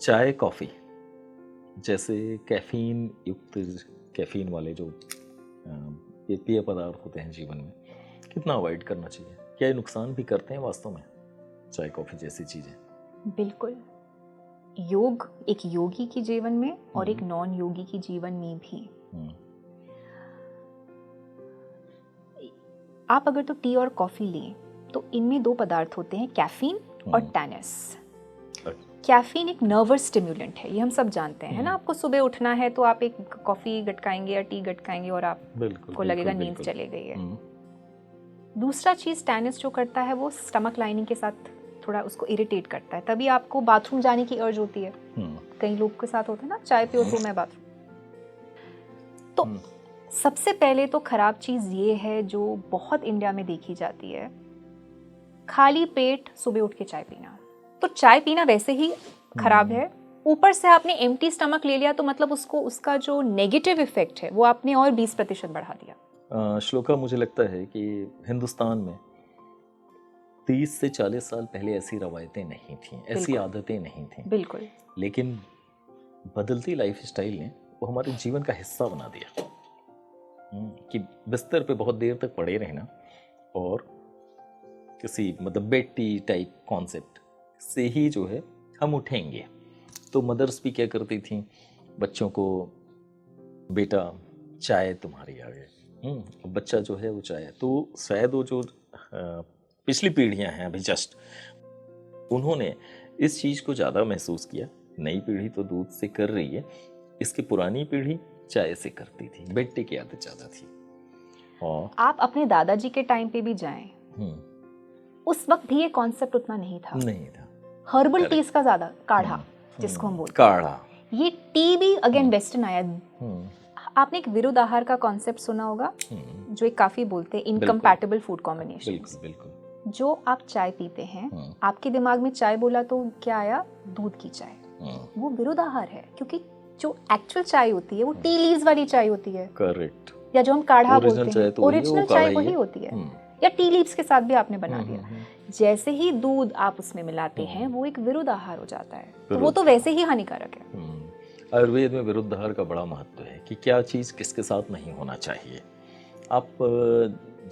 चाय कॉफ़ी जैसे कैफीन युक्त कैफीन वाले जो ये पेय पदार्थ होते हैं जीवन में, कितना अवॉइड करना चाहिए? क्या ये नुकसान भी करते हैं वास्तव में, चाय कॉफ़ी जैसी चीज़ें? बिल्कुल। योग एक योगी के जीवन में और एक नॉन योगी के जीवन में भी। आप अगर तो टी और कॉफी लें तो इनमें दो पदार्थ होते हैं, कैफीन और टैनिस। कैफीन एक नर्वस स्टिम्युलेंट है, ये हम सब जानते हैं, है ना। आपको सुबह उठना है तो आप एक कॉफी गटकाएंगे या टी गटकाएंगे और आपको लगेगा नींद चली गई है। दूसरा चीज टैनिस जो करता है वो स्टमक लाइनिंग के साथ थोड़ा उसको इरिटेट करता है, तभी आपको बाथरूम जाने की अर्ज होती है। कई लोग के साथ होता है ना, चाय पियो तो मैं बाथरूम। तो सबसे पहले तो खराब चीज ये है जो बहुत इंडिया में देखी जाती है, खाली पेट सुबह उठ के चाय पीना। तो चाय पीना वैसे ही खराब है, ऊपर से आपने एम्प्टी स्टमक ले लिया तो मतलब उसका जो नेगेटिव इफेक्ट है वो आपने और 20% बढ़ा दिया। श्लोका, मुझे लगता है कि हिंदुस्तान में 30 से 40 साल पहले ऐसी रवायतें नहीं थीं, ऐसी आदतें नहीं थीं। बिल्कुल। लेकिन बदलती लाइफ स्टाइल ने वो हमारे जीवन का हिस्सा बना दिया कि बिस्तर पे बहुत देर तक पड़े रहना और किसी मतलब बेड टी टाइप कॉन्सेप्ट से ही जो है हम उठेंगे। तो मदर्स भी क्या करती थी बच्चों को, बेटा चाय तुम्हारी आ गई, बच्चा जो है वो चाय। तो शायद वो जो पिछली पीढ़ियां हैं अभी जस्ट, उन्होंने इस चीज़ को ज़्यादा महसूस किया। नई पीढ़ी तो दूध से कर रही है, इसकी पुरानी पीढ़ी चाय से करती थी, बेड टी की आदत ज़्यादा थी। और आप अपने दादाजी के टाइम पे भी जाएं, उस वक्त भी ये कॉन्सेप्ट उतना नहीं था। हर्बल टीज का ज्यादा, काढ़ा जिसको हम बोलते हैं, काढ़ा। ये टी भी अगेन वेस्टर्न आया। आपने एक विरुद्ध आहार का कॉन्सेप्ट सुना होगा, जो एक काफी बोलते हैं इनकम्पैटिबल फूड कॉम्बिनेशंस। बिल्कुल। जो आप चाय पीते हैं, आपके दिमाग में चाय बोला तो क्या आया? दूध की चाय। वो विरुद्ध आहार है, क्योंकि जो एक्चुअल चाय होती है वो टी लीव्स वाली चाय होती है। करेक्ट। या जो हम काढ़ा बोलते हैं, ओरिजिनल चाय वही होती है। या टी लीव्स के साथ भी आपने बना दिया। जैसे ही दूध आप उसमें मिलाते हैं वो एक विरुद्ध आहार हो जाता है, तो वो तो वैसे ही हानिकारक है। आयुर्वेद में विरुद्ध आहार का बड़ा महत्व है कि क्या चीज़ किसके साथ नहीं होना चाहिए। आप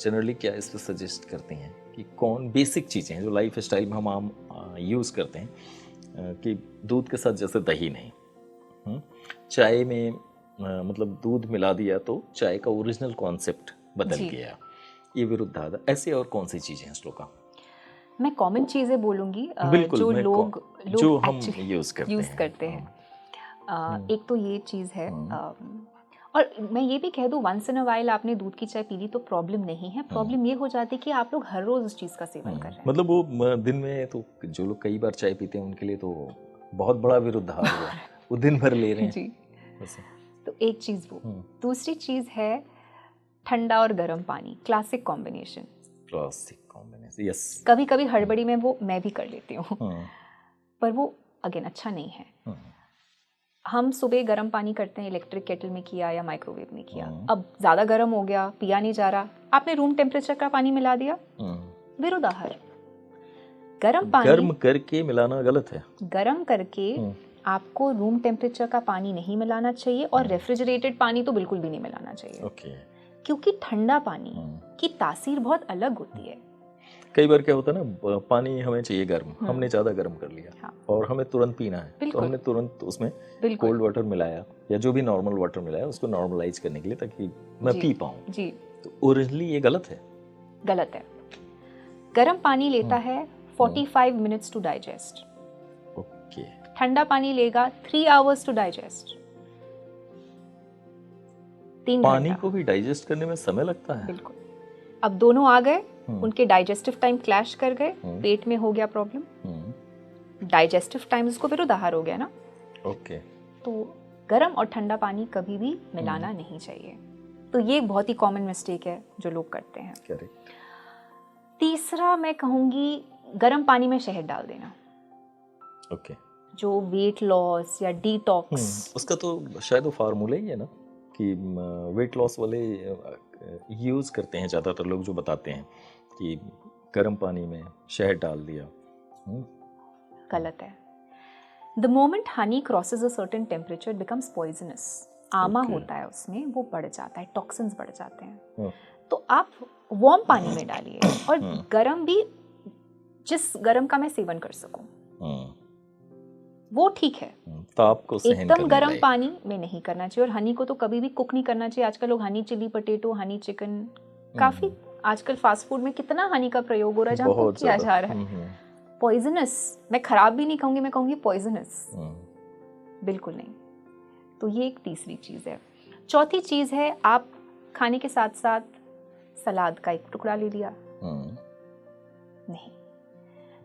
जनरली क्या इस पर सजेस्ट करते हैं कि कौन बेसिक चीज़ें हैं जो लाइफ स्टाइल में हम आम यूज़ करते हैं, कि दूध के साथ जैसे दही नहीं, चाय में मतलब दूध मिला दिया तो चाय का ओरिजिनल कॉन्सेप्ट बदल गया, ये विरुद्ध आहार। ऐसे और कौन सी चीज़ें हैं श्लोका? मैं कॉमन चीज़ें बोलूँगी जो लोग जो हम यूज़ करते हैं। एक तो ये चीज़ है, और मैं ये भी कह दूँ, वंस इन अ वाइल आपने दूध की चाय पी ली तो प्रॉब्लम नहीं है। प्रॉब्लम ये हो जाती है कि आप लोग हर रोज़ उस चीज़ का सेवन कर रहे हैं। मतलब वो दिन में तो जो लोग कई बार चाय पीते हैं उनके लिए तो बहुत बड़ा विरुद्ध आहार हुआ, वो दिन भर ले रहे हैं जी। तो एक चीज़ वो। दूसरी चीज़ है ठंडा और गर्म पानी, क्लासिक कॉम्बिनेशन। यस। कभी कभी हड़बड़ी में वो मैं भी कर लेती हूँ, पर वो अगेन अच्छा नहीं है। हम सुबह गर्म पानी करते हैं, इलेक्ट्रिक केटल में किया या माइक्रोवेव में किया, अब ज़्यादा गर्म हो गया, पिया नहीं जा रहा, आपने रूम टेम्परेचर का पानी मिला दिया, विरुद्ध आहार। गर्म पानी गर्म करके मिलाना गलत है। गर्म करके आपको रूम टेम्परेचर का पानी नहीं मिलाना चाहिए, और रेफ्रिजरेटेड पानी तो बिल्कुल भी नहीं मिलाना चाहिए। क्योंकि ठंडा पानी की तासीर बहुत अलग होती है। कई बार क्या होता है ना, पानी हमें चाहिए गर्म, हमने ज़्यादा गर्म कर लिया और हमें तुरंत पीना है, तो हमने तुरंत उसमें कोल्ड वाटर मिलाया या जो भी नॉर्मल वाटर मिलाया उसको नॉर्मलाइज करने के लिए, ताकि मैं पी पाऊँ जी। तो ओरिजिनली ये गलत है। गलत है। गर्म पानी लेता है 45 मिनट्स टू डाइजेस्ट। ओके। ठंडा पानी लेगा 3 आवर्स टू डाइजेस्ट। 3 पानी को भी डाइजेस्ट करने में समय लगता है। बिल्कुल। अब दोनों आ गए, उनके डाइजेस्टिव टाइम क्लैश कर गए, पेट में हो गया प्रॉब्लम। डाइजेस्टिव टाइम उसको विरुद्ध आहार हो गया ना। ओके। तो गर्म और ठंडा पानी कभी भी मिलाना नहीं चाहिए। तो ये बहुत ही कॉमन मिस्टेक है जो लोग करते हैं। करेक्ट। तीसरा मैं कहूँगी गर्म पानी में शहद डाल देना। ओके। जो वेट लॉस या डिटॉक्स, उसका तो शायद वो फार्मूला ही है ना कि वेट लॉस वाले यूज़ करते हैं ज़्यादातर लोग, जो बताते हैं कि गर्म पानी में शहद डाल दिया। गलत है। The moment Honey crosses a certain temperature it becomes poisonous. आमा Okay. होता है उसमें, वो बढ़ जाता है, टॉक्सिन्स बढ़ जाते हैं। हाँ, तो आप वार्म पानी में डालिए और गरम भी, जिस गरम का मैं सेवन कर सकूं हाँ, वो ठीक है। तो आपको सहन एकदम करने गरम लायक। पानी में नहीं करना चाहिए। और हनी को तो कभी भी कुक नहीं करना चाहिए। आजकल लोग honey chilli potato, honey chicken, काफी आजकल फास्ट फूड में कितना हनी का प्रयोग हो रहा है जहाँ कुक बहुत किया ज्यादा। जा रहा है। पॉइजनस, मैं खराब भी नहीं कहूंगी, मैं कहूंगी पॉइजनस, बिल्कुल नहीं। तो ये एक तीसरी चीज है। चौथी चीज है, आप खाने के साथ साथ सलाद का एक टुकड़ा ले लिया, नहीं,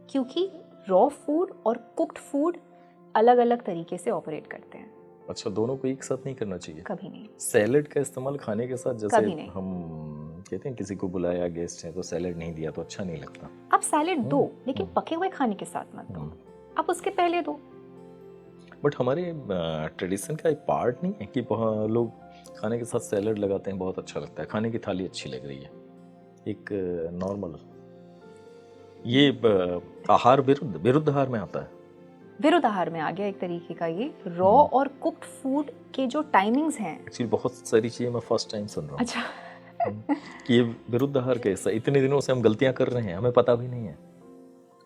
क्योंकि रॉ फूड और कुक्ड फूड अलग अलग तरीके से ऑपरेट करते हैं। अच्छा, दोनों को एक साथ नहीं करना चाहिए? कभी नहीं। सैलेड का इस्तेमाल खाने के साथ, जैसे कभी नहीं। हम कहते हैं किसी को बुलाया, गेस्ट है, तो सैलेड नहीं दिया तो अच्छा नहीं लगता। आप सैलेड दो, लेकिन पके हुए खाने के साथ मत दो, आप उसके पहले दो। बट हमारे ट्रेडिशन का एक पार्ट नहीं है कि लोग खाने के साथ सैलेड लगाते हैं, बहुत अच्छा लगता है, खाने की थाली अच्छी लग रही है, एक नॉर्मल। ये आहार विरुद्ध आहार में आता है। विरुद्ध आहार में आ गया एक तरीके का ये। रॉ और कुक्ड फूड के जो टाइमिंग्स हैं, एक्चुअली बहुत सारी चीजें मैं फर्स्ट टाइम सुन रहा हूँ। अच्छा कि ये विरुद्ध आहार कैसा, इतने दिनों से हम गलतियां कर रहे हैं, हमें पता भी नहीं है।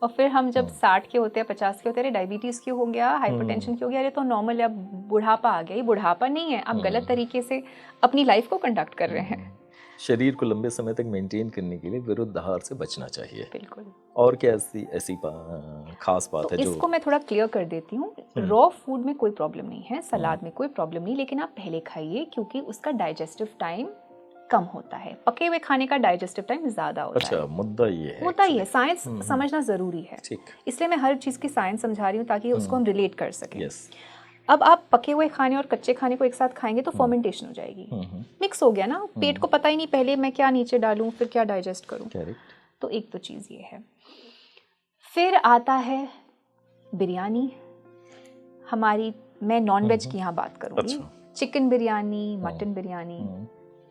और फिर हम जब 60 के होते हैं, 50 के होते हैं, अरे डायबिटीज क्यों हो गया, हाइपरटेंशन क्यों हो गया, अरे तो नॉर्मल है, अब बुढ़ापा आ गया। ये बुढ़ापा नहीं है, आप गलत तरीके से अपनी लाइफ को कंडक्ट कर रहे हैं। शरीर को लंबे समय तक मेंटेन करने के लिए विरुद्ध आहार से बचना चाहिए। बिल्कुल। और क्या ऐसी खास बात तो है जो इसको मैं थोड़ा क्लियर कर देती हूँ। रॉ फूड में कोई प्रॉब्लम नहीं है, सलाद में कोई प्रॉब्लम नहीं, लेकिन आप पहले खाइए क्योंकि उसका डाइजेस्टिव टाइम कम होता है। पके हुए खाने का डाइजेस्टिव टाइम ज्यादा होता है। अच्छा, मुद्दा ये है, होता ही है। साइंस समझना जरूरी है, ठीक। इसलिए मैं हर चीज की साइंस समझा रही हूँ ताकि उसको हम रिलेट कर सकें। यस। अब आप पके हुए खाने और कच्चे खाने को एक साथ खाएंगे तो फर्मेंटेशन हो जाएगी, मिक्स हो गया ना, पेट को पता ही नहीं पहले मैं क्या नीचे डालूं फिर क्या डाइजेस्ट करूं। करेक्ट। तो एक तो चीज ये है। फिर आता है बिरयानी हमारी। मैं नॉनवेज की यहाँ बात करूंगी। अच्छा। Chicken biryani, mutton biryani.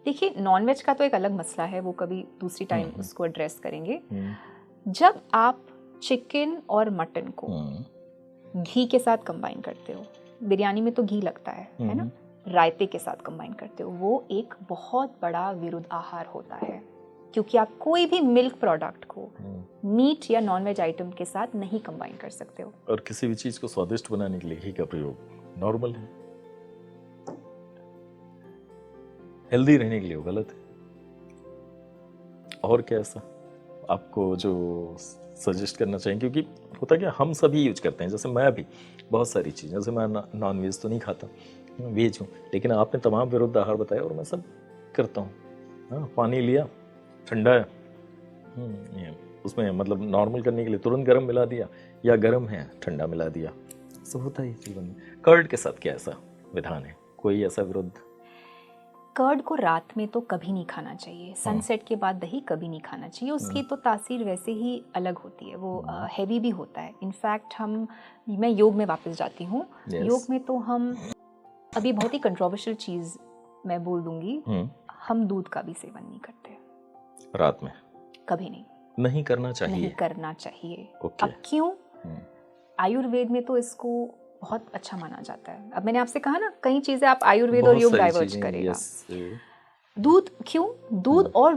देखिए, नॉनवेज का तो एक अलग मसला है, वो कभी दूसरी टाइम उसको एड्रेस करेंगे। जब आप चिकन और मटन को घी के साथ कंबाइन करते हो, बिरयानी में तो घी लगता है ना, रायते के साथ कंबाइन करते हो, वो एक बहुत बड़ा विरुद्ध आहार होता है। क्योंकि आप कोई भी मिल्क प्रोडक्ट को मीट या नॉनवेज आइटम के साथ नहीं कंबाइन कर सकते हो। और किसी भी चीज को स्वादिष्ट बनाने के लिए घी का प्रयोग नॉर्मल है, हेल्दी रहने के लिए वो गलत है। और क्या ऐसा आपको जो सजेस्ट करना चाहिए? क्योंकि होता क्या, हम सभी यूज करते हैं, जैसे मैं भी बहुत सारी चीज़ें, जैसे मैं नॉन वेज तो नहीं खाता, वेज हूँ, लेकिन आपने तमाम विरुद्ध आहार बताया और मैं सब करता हूँ। हाँ, पानी लिया, ठंडा है, उसमें मतलब नॉर्मल करने के लिए तुरंत गर्म मिला दिया, या गर्म है ठंडा मिला दिया, सब होता है जीवन में। कर्ड के साथ क्या ऐसा विधान है, कोई ऐसा विरुद्ध? कर्ड को रात में तो कभी नहीं खाना चाहिए। सनसेट के बाद दही कभी नहीं खाना चाहिए। उसकी तो तासीर वैसे ही अलग होती है, वो हैवी भी होता है। इनफैक्ट मैं योग में वापस जाती हूँ। योग में तो हम अभी बहुत ही कंट्रोवर्शियल चीज़ मैं बोल दूंगी, हम दूध का भी सेवन नहीं करते रात में, कभी नहीं करना चाहिए। नहीं करना चाहिए। Okay. अब क्यों? आयुर्वेद में तो इसको बहुत अच्छा माना जाता है। अब मैंने आपसे कहा ना, कई चीजें आप आयुर्वेद और योग डाइवर्ज करेगा। दूध क्यों? दूध और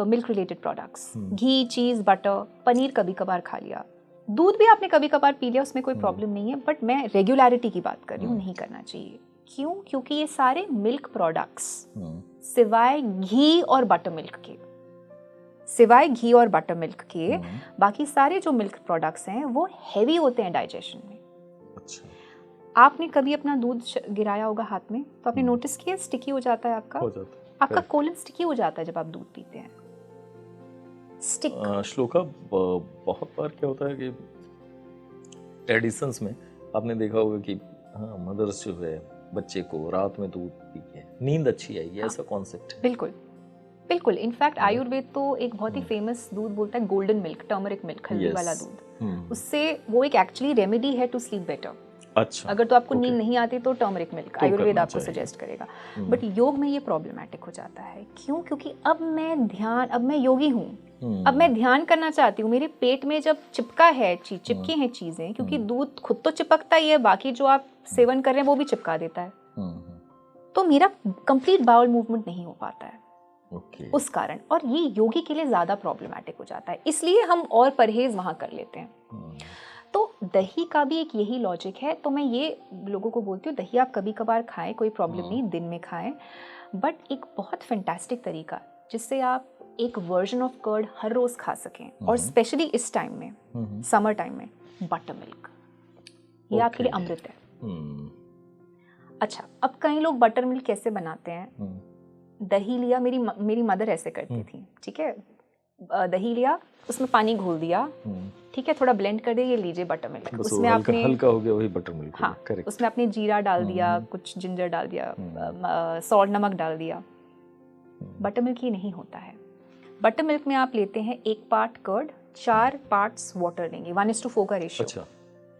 मिल्क रिलेटेड प्रोडक्ट्स, घी, चीज, बटर, पनीर कभी कभार खा लिया, दूध भी आपने कभी कभार पी लिया, उसमें कोई प्रॉब्लम नहीं है। बट मैं रेगुलरिटी की बात कर रही हूँ, नहीं करना चाहिए। क्यों? क्योंकि ये सारे मिल्क प्रोडक्ट्स सिवाय घी और बटर मिल्क के बाकी सारे जो मिल्क प्रोडक्ट्स हैं वो हेवी होते हैं डाइजेशन में। अच्छा। आपने कभी अपना दूध गिराया होगा हाथ में, तो आपने नोटिस किया स्टिकी हो जाता है आपका, आपका कोलन स्टिकी हो जाता है जब आप दूध पीते हैं। स्टिक। श्लोका, बहुत बार क्या होता है कि ट्रेडिशंस में आपने देखा होगा कि हाँ, मदर्स जो है बच्चे को रात में दूध पी के नींद अच्छी आएगी, ऐसा कॉन्सेप्ट है। बिल्कुल बिल्कुल। इनफैक्ट आयुर्वेद तो एक बहुत ही फेमस दूध बोलता है, गोल्डन मिल्क, टर्मरिक मिल्क, हल्दी वाला दूध। उससे वो एक एक्चुअली रेमेडी है टू स्लीप बेटर। अच्छा, अगर तो आपको ओके। नींद नहीं आती तो टर्मरिक मिल्क तो आयुर्वेद करना आपको चाहिए। सजेस्ट करेगा। बट योग में ये प्रॉब्लमेटिक हो जाता है। क्यों? क्योंकि अब मैं योगी हूँ, अब मैं ध्यान करना चाहती हूँ, मेरे पेट में जब चिपका है चिपकी हैं चीजें, क्योंकि दूध खुद तो चिपकता ही है, बाकी जो आप सेवन कर रहे हैं वो भी चिपका देता है, तो मेरा कंप्लीट बाउल मूवमेंट नहीं हो पाता है ओके। उस कारण। और ये योगी के लिए ज्यादा प्रॉब्लमेटिक हो जाता है, इसलिए हम और परहेज वहां कर लेते हैं। तो दही का भी एक यही लॉजिक है। तो मैं ये लोगों को बोलती हूँ दही आप कभी कभार खाएं, कोई प्रॉब्लम नहीं, दिन में खाएं, बट एक बहुत फैंटास्टिक तरीका जिससे आप एक वर्जन ऑफ कर्ड हर रोज खा सकें, और स्पेशली इस टाइम में, समर टाइम में, बटर मिल्क, ये आपके लिए अमृत है। अच्छा, अब कई लोग बटर मिल्क कैसे बनाते हैं? दही लिया, मेरी मदर ऐसे करती थी, ठीक है, दही लिया, उसमें पानी घोल दिया, ठीक है, थोड़ा ब्लेंड कर दिया, ये लीजिए बटर मिल्क, उसमें आपने हल्का हो गया, वही बटर मिल्क। हाँ, उसमें आपने जीरा डाल दिया, कुछ जिंजर डाल दिया, सॉल्ट, नमक डाल दिया। बटर मिल्क ये नहीं होता है। बटर मिल्क में आप लेते हैं 1 पार्ट कर्ड, 4 पार्ट्स वाटर लेंगे, 1:4 का रेशियो। अच्छा,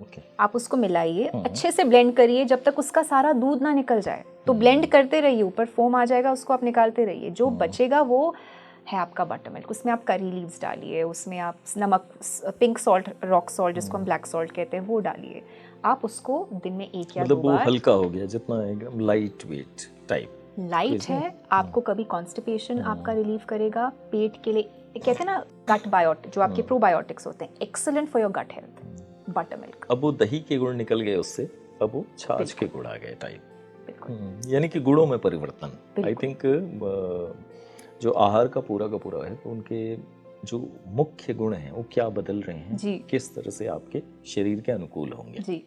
ओके। आप उसको मिलाइए, अच्छे से ब्लेंड करिए जब तक उसका सारा दूध ना निकल जाए। तो ब्लेंड करते रहिए, ऊपर फोम आ जाएगा, उसको आप निकालते रहिए, जो बचेगा वो है आपका बटर मिल्क। उसमें आप करी लीव्स डालिए, उसमें आप नमक, पिंक सॉल्ट, रॉक सॉल्ट जिसको हम ब्लैक सॉल्ट कहते हैं, वो डालिए। आप उसको दिन में 1 या 2 मतलब वो बार, हल्का हो गया, जितना एकदम लाइट वेट टाइप लाइट है, आपको कभी कॉन्स्टिपेशन आपका रिलीव करेगा, पेट के लिए कहते हैं ना गट बायोटिक, जो आपके प्रोबायोटिक्स होते हैं, excellent for your gut health, butter milk. अब वो दही के गुण निकल गए उससे, अब वो छाछ के गुण आ गए टाइप। बिल्कुल, यानी कि गुणों में परिवर्तन। आई थिंक जो आहार का पूरा है, तो उनके जो मुख्य गुण हैं वो क्या बदल रहे हैं, जी किस तरह से आपके शरीर के अनुकूल होंगे। जी।